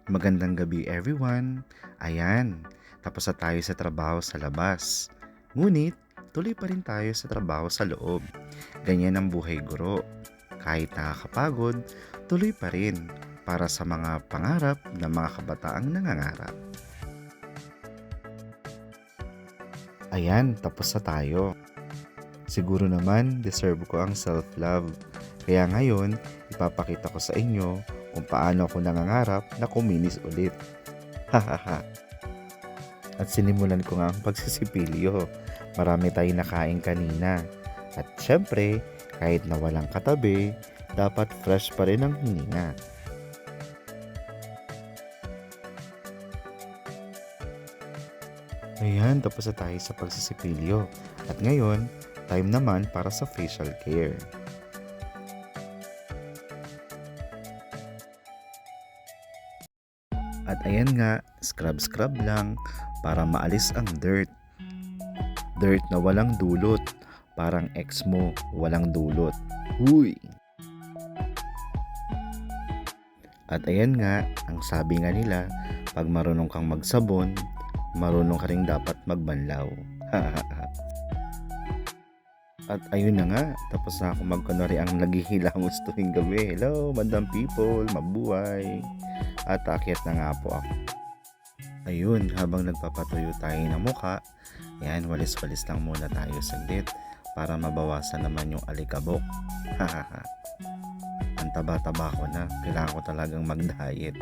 Magandang gabi everyone. Ayan, tapos na tayo sa trabaho sa labas. Ngunit, tuloy pa rin tayo sa trabaho sa loob. Ganyan ang buhay guro. Kahit nakakapagod, tuloy pa rin para sa mga pangarap ng mga kabataang nangangarap. Ayan, tapos na tayo. Siguro naman, deserve ko ang self-love. Kaya ngayon, ipapakita ko sa inyo kung paano ako nangangarap na kuminis ulit. Hahaha. At sinimulan ko nga ang pagsisipilyo. Marami tayong nakain kanina. At syempre, kahit na walang katabi, dapat fresh pa rin ang hininga. Ayan, tapos na tayo sa pagsisipilyo. At ngayon, time naman para sa facial care. At ayan nga, scrub-scrub lang para maalis ang dirt. Dirt na walang dulot, parang ex mo walang dulot. Huy! At ayan nga, ang sabi nga nila, pag marunong kang magsabon, marunong ka rin dapat magbanlaw. At ayun na nga, tapos na ako magkunwari ang naghihilamos tuwing gabi. Hello, madam people, mabuhay. At aakyat na nga po ako. Ayun, habang nagpapatuyo tayo ng muka, yan, walis-walis lang muna tayo saglit para mabawasan naman yung alikabok. Ang taba-taba ko na, kailangan ko talagang mag-diet.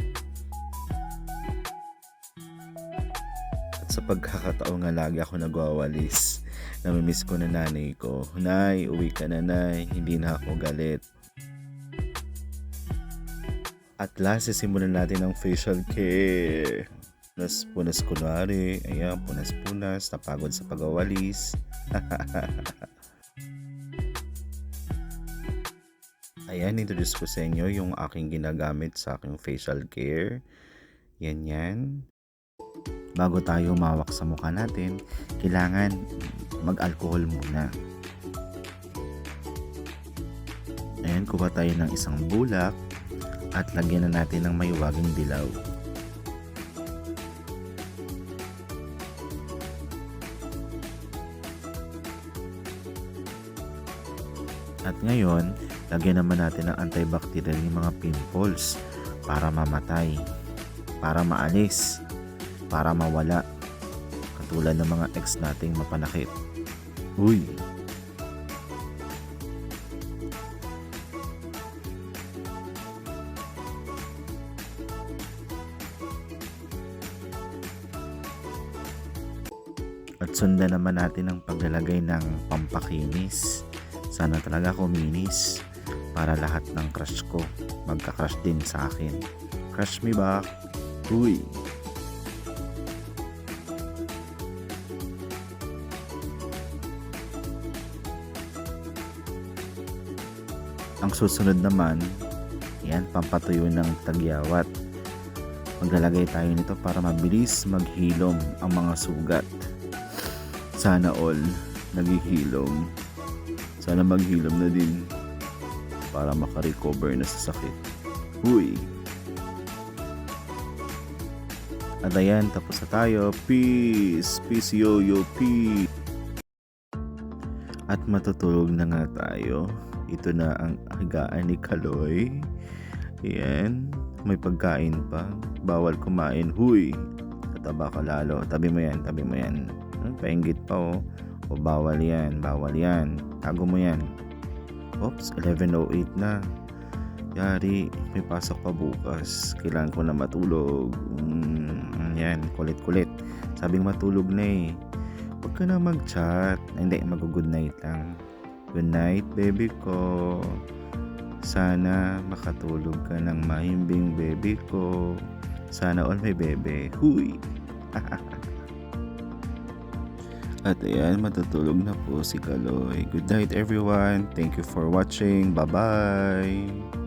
At sa pagkakataon nga lagi ako nagwawalis, namimiss ko na nanay ko. Nay, uwi ka na nay, hindi na ako galit. At last, simulan natin ang facial care. Punas kunwari, ayan, punas-punas, napagod sa pagawalis. Ayan, introduce ko sa inyo yung aking ginagamit sa aking facial care. Yan. Bago tayo umawak sa mukha natin, kailangan mag-alcohol muna. Ayan, kuha tayo ng isang bulak at lagyan na natin ng maiwagang dilaw. At ngayon, lagyan naman natin ng antibacterial yung mga pimples para mamatay, para maalis, para mawala. Katulad ng mga ex nating mapanakit. Uy! At sundan naman natin ang paglalagay ng pampakinis. Sana talaga kuminis para lahat ng crush ko magka-crush din sa akin. Crush me back. Uy! Ang susunod naman, yan, pampatuyo ng tagyawat. Maglalagay tayo nito para mabilis maghilom ang mga sugat. Sana all naghihilom. Sana maghilom na din para makarecover na sa sakit. Huy! At ayan, tapos na tayo. Peace! Peace yo, peace! At matutulog na nga tayo. Ito na ang higaan ni Kaloy. Ayan, may pagkain pa. Bawal kumain. Huy! Kataba ka lalo. Tabi mo yan. Painggit pa oh. O bawal yan. Tago mo yan. Oops, 11:08 na. Yari, may pasok pa bukas. Kailangan ko na matulog. Yan, kulit. Sabing matulog na eh. Huwag ka na mag-chat. Hindi, mag-good night lang. Good night, baby ko. Sana makatulog ka ng mahimbing, baby ko. Sana all may bebe. Huy! At ayan, matutulog na po si Kaloy. Good night everyone. Thank you for watching. Bye-bye.